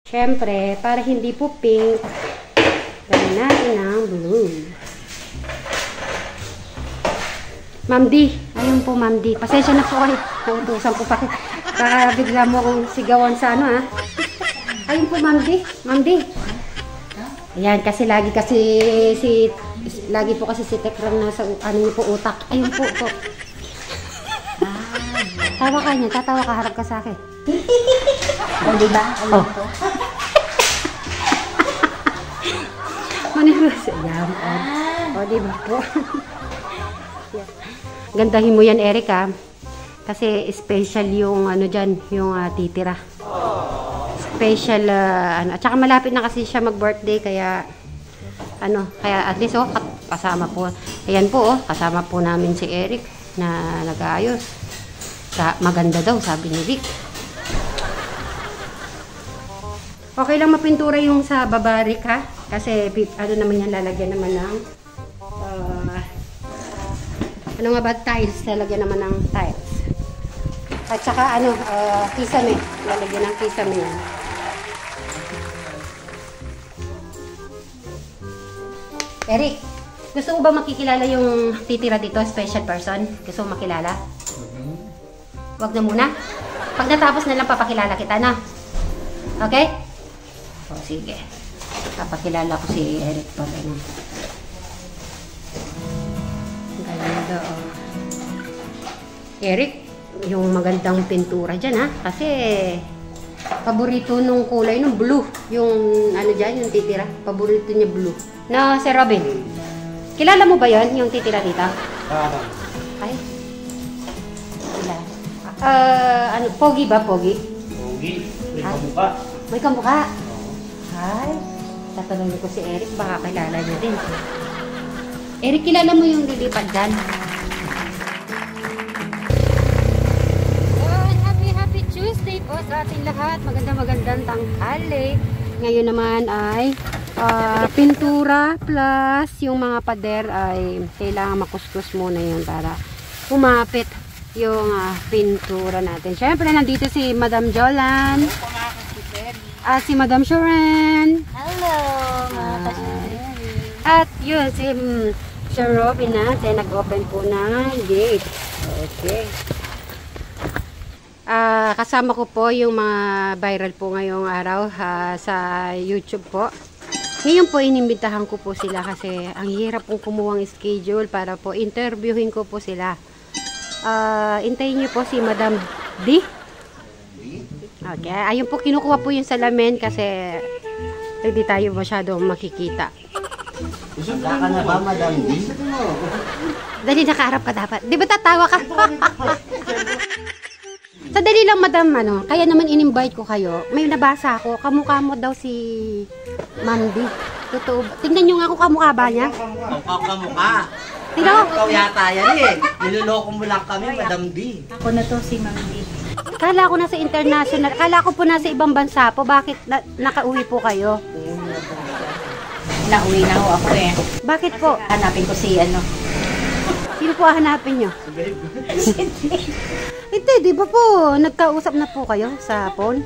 Siyempre, para hindi po pink, gawin natin ng blue. Ma'am D, ayun po Ma'am D. Pasensya na po kayo. Nautusan po pa. Baka bigla mo akong sigawan sa ano ha. Ayun po Ma'am D. Ma'am D. Ayan, kasi lagi po kasi si Tekram na sa ano niyo po utak. Ayun po po. Tawa ka niya, tatawa ka, harap ka sa akin. O, diba? Ayun po. Manilos. Ayan. O, diba po? Gandahin mo yan, Erica. Kasi special yung ano dyan, yung titira. Special, ano. At saka malapit na kasi siya mag-birthday, kaya at least, kasama po. Ayan po, kasama po namin si Eric na nag-aayos. Maganda daw, sabi ni Vic. Okay lang mapintura yung sa baba, Rick, ha? Kasi, ano naman yan, lalagyan naman ng ano nga ba, tiles, lalagyan naman ng tiles. At saka kisame, lalagyan ng kisame yan. Eric, gusto mo ba makikilala yung titira dito, special person? Gusto mo makilala? Wag na muna. Pag natapos na lang papakilala kita na. Okay? O, sige. Papakilala ko si Eric pa rin. Ganda, oh. Eric, yung magandang pintura dyan, ha? Kasi, paborito nung kulay, nung blue. Yung, ano dyan, yung titira. Paborito niya blue. Na, Sir Robin. Kilala mo ba yon yung titira dito? Ay. Kilala. Pogi ba? Pogi? Pogi. May kamukha. May kamukha? Ay. Tatanungin ko si Eric, baka kilala niya din. Eric, kilala mo yung lilipad dyan? Happy Tuesday po sa ating lahat. Magandang tanghali. Ngayon naman ay pintura plus yung mga pader ay kailangan makuskus muna yun para umapit yung pintura natin. Syempre, nandito si Madam Jolan. Si Madam Sharon. Hello, mga at yun, si Sir Robin natin nag-open po ng gate. Okay. Kasama ko po yung mga viral po ngayong araw sa YouTube po. Ngayon po inimbitahan ko po sila kasi ang hirap pong kumuha ng schedule para po interviewin ko po sila. Intayin niyo po si Madam D. Okay, ayun po kinukuha po yung salamin kasi hindi tayo masyadong makikita. Wala ka na ba, Madam D? Dali, nakaharap ka dapat. Di ba tatawa ka? Sadali lang, Madam, kaya naman in-invite ko kayo. May nabasa ako, kamukha mo daw si Ma'am D. Totoo ba? Tingnan nyo nga kung kamukha ba niya. Kamukha. Tingnan mo. Ikaw yata yan eh. Niloloko mo lang kami, Madam D. Ako na to si Ma'am D. Kala ko nasa international. Kala ko po nasa ibang bansa po. Bakit nakauwi po kayo? Nauwi na ako eh. Bakit po? Hanapin ko si Sino po hanapin nyo? Hindi, di ba po? Nagkausap na po kayo sa phone?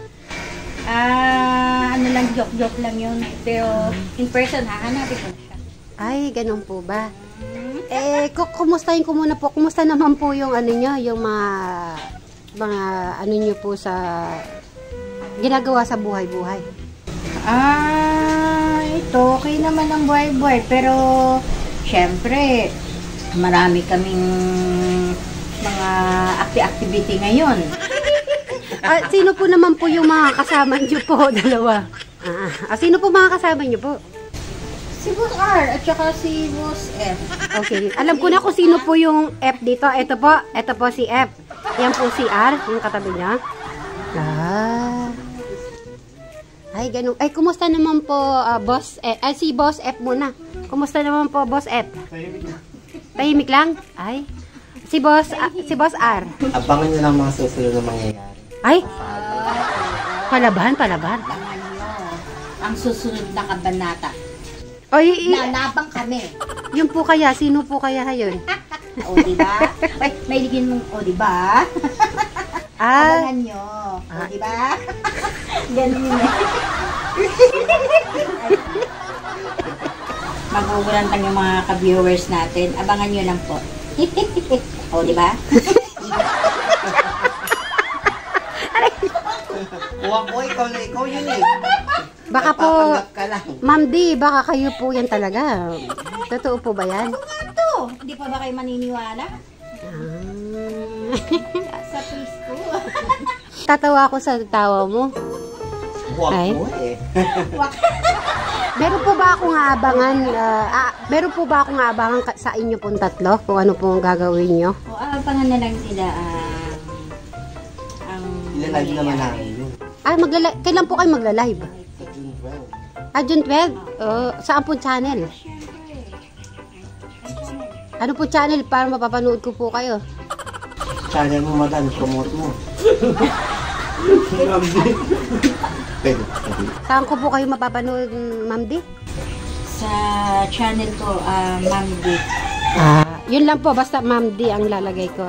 Ano lang, joke lang yun. Pero in person, hahanapin ko na siya. Ay, ganun po ba? Kumustahin ko muna po. Kumusta naman po yung ano nyo, yung mga ano nyo po sa ginagawa sa buhay-buhay? Ito, okay naman ang buhay-buhay. Pero, syempre, marami kaming mga activity ngayon. Sino po naman po yung mga kasama nyo po? Dalawa. Sino po mga kasama nyo po? Si Boss R at saka si Boss F. Okay. Alam ko na kung sino po yung F dito. Ito po si F. Yan po si R, yung katabi niya. Ay, ganun. Ay, kumusta naman po, Boss F? Si Boss F muna. Kumusta naman po, Boss F? Tahimik lang? Ay. Si Boss R. Abangan nyo lang mga susunod na mangyayari. Ay. Palaban. Ang susunod na kabanata. Oy, nanabang kami. Yun po kaya, sino po kaya yun? O, diba? May ligin mong, o, diba? Abangan nyo. O, diba? Ganun yun eh. Magugulantang yung mga ka-viewers natin. Abangan nyo lang po. O, di ba? Kuha ikaw na ikaw yun eh. Baka po, Papanggap ka lang. Ma'am D, baka kayo po yan talaga. Totoo po ba yan? Ito, hindi pa ba kayo maniniwala? Sa face ko. Tatawa ako sa tawa mo. Ay. Kuha eh. Meron po ba akong aabangan, meron po ba akong aabangan sa inyo pong tatlo? Kung ano pong gagawin nyo? O, abangan na lang sila ang Ilalagay naman namin yun. Kailan po kayo magla-live? Sa June 12. June 12? Saan po channel? Ano po channel para mapapanood ko po kayo? Channel mo madam, promote mo. Pwede. Saan ko po kayo mapapanood, Ma'am D? sa channel ko, Ma'am D. Yun lang po, basta Ma'am D ang lalagay ko.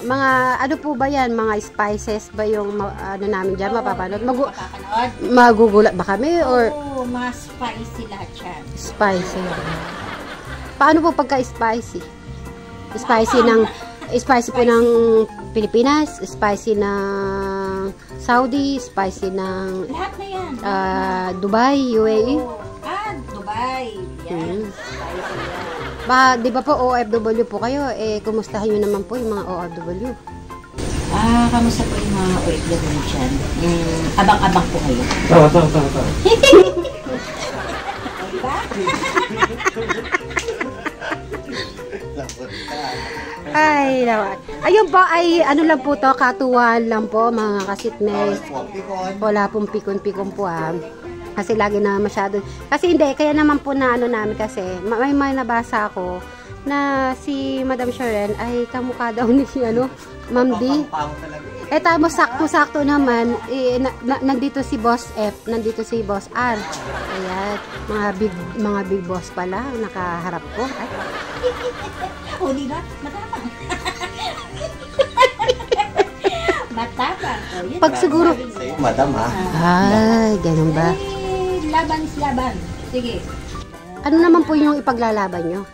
Mga ano po ba yan? Mga spices ba yung ano namin dyan mapapanood? Mapapanood? Magugulat ba kami or Oo, mga spicy lahat yan. spicy? Paano po pagka spicy? Spicy po ng Pilipinas, spicy ng Saudi, spicy ng Lahat na yan. Dubai, UAE. Oo. Dubai. Yan. Spicy yan. Di ba po OFW po kayo? Kumustahan nyo naman po yung mga OFW? Kamusta po yung mga OFW dyan? Abang-abang po kayo. Tawa. Diba? Ay, nawat. Ayun po ay ano lang po to, katuwaan lang po mga kasitmes. Wala pong pikon-pikon po Kasi lagi na masyado. Kasi hindi, kaya naman po na ano namin kasi, may nabasa ako na si Madam Sharon ay kamukha daw ni si Ma'am D. Tama, sakto-sakto naman, nandito si Boss F, nandito si Boss R. Ayan, mga big boss pala, nakaharap ko. Ay. O, diba? Matapang. Matapang. O, yun. Pag siguro, Sa'yo, madam ha. ay, ganun ba? Laban is laban. Sige. Ano naman po yung ipaglalaban nyo?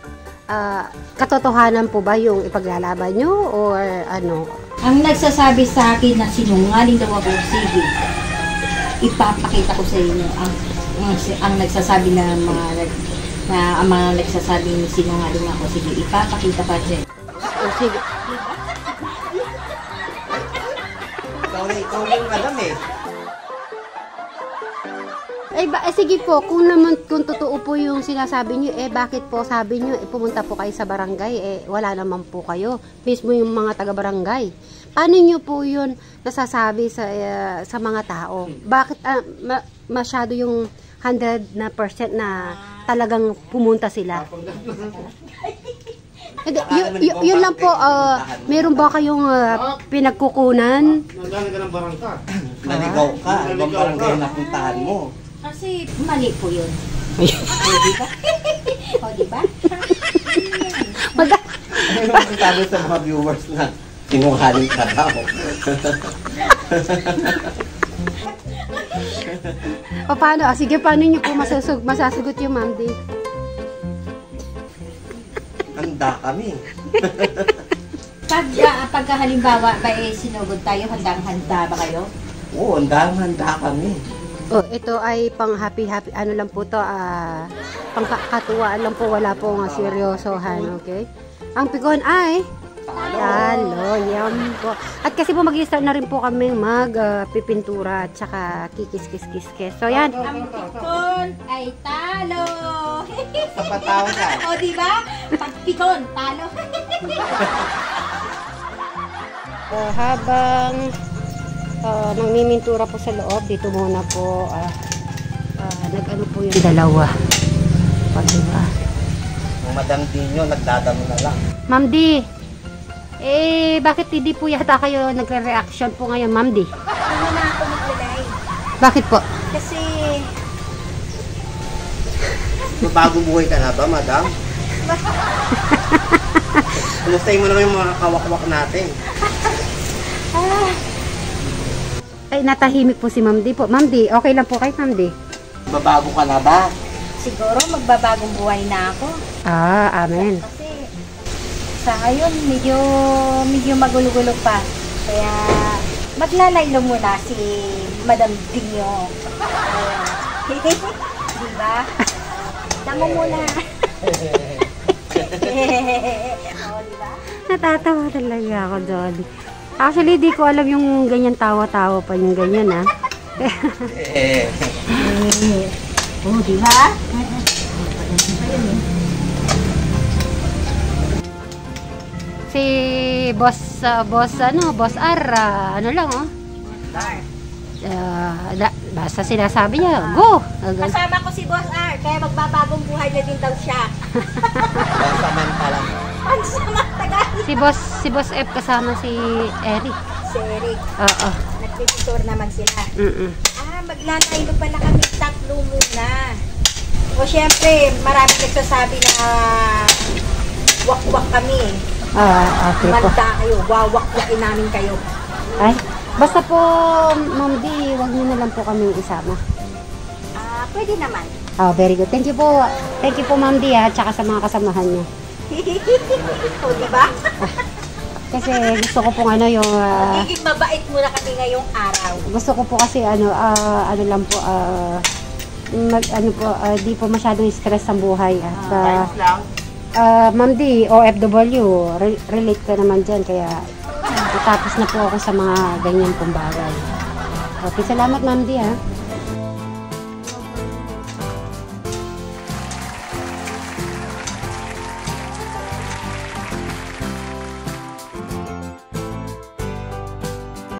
Katotohanan po ba yung ipaglalaban nyo or ano? Ang nagsasabi sa akin na sinungaling daw ako, sige. Ipapakita ko sa inyo ang nagsasabi na ang mga nagsasabi ni sinungaling ako, sige, ipapakita pa dyan. Sige. Ikaw yung madam eh. Sige po, kung totoo po yung sinasabi niyo, bakit po sabi niyo, pumunta po kayo sa barangay, wala naman po kayo. Mismo yung mga taga-barangay. Paano niyo po yun nasasabi sa mga tao? Bakit masyado yung 100% na talagang pumunta sila? Hindi, yun lang po, meron ba kayong pinagkukunan? Nagaling ka ng barangka. Naligaw ka. Ibang barangay na puntahan mo. Kasi mali po yun. O, diba? O, diba? Ano yung masasabi sa mga viewers na sinungaling ka daw? Paano? Sige, paano niyo po masasagot yung Ma'am D? Handa kami. Pagka halimbawa, sinugod tayo, handang-handa ba kayo? Oo, handa kami. Ito ay pang happy, ano lang po to, pang katuwaan lang po, wala po nga seryosohan, okay? Ang pikon ay talo, yan po. At kasi po mag-start na rin po kami magpipintura at saka kikis-kis-kis-kis. So yan. Ang pikon ay talo! Sa patawag ka. O, diba? Pag pikon, talo! Habang nagmimintura po sa loob, dito muna po nag-ano po yung dalawa. Pag diba? Yung madam din nyo, nagdadamo na lang. Ma'am D, bakit hindi po yata kayo nagre-reaction po ngayon, Ma'am D? Ano na ako mag-live? Bakit po? Kasi, Bago buhay ka na ba, madam? Kumustahin mo naman yung mga kawak-wak natin. Ay, natahimik po si Ma'am D po. Ma'am D, okay lang po kay Ma'am D? Babago ka na ba? Siguro magbabagong buhay na ako. Amen. Kasi sa ngayon, medyo magulo-gulo pa. Kaya maglalaylo muna si Madam Dinyo. Diba? Tamo muna. Diba? Natatawa talaga ako, Dolly. Actually, di ko alam yung ganyan tawa-tawa pa yung ganyan, ha? Diba? Si Boss R, ano lang, oh. Basta sinasabi niya, go! Kasama ko si Boss R, kaya magbabagong buhay na din daw siya. Pansamantala. Pansamantala. Si Boss F kasama si Eric. Si Eric. Oo. Nagpipintor naman sila. Maglalaylo pala kami tatlo muna. O syempre, marami nagsasabi na wak-wak kami. Okay po. Manda kayo, wawak-wakin namin kayo. Ay, basta po, Ma'am D, wag niyo na lang po kami isama. Pwede naman. Oh, very good. Thank you po. Thank you po, Ma'am D, at saka sa mga kasamahan niyo. O, diba? Kasi gusto ko pong yung... Magiging mabait muna kami ngayong araw. gusto ko po kasi ano lang po, di po masyadong stress ang buhay. At Times lang. Ma'am D, OFW, relate ka naman dyan, kaya natapos na po ako sa mga ganyan pong bagay. Okay, salamat Ma'am D, ha.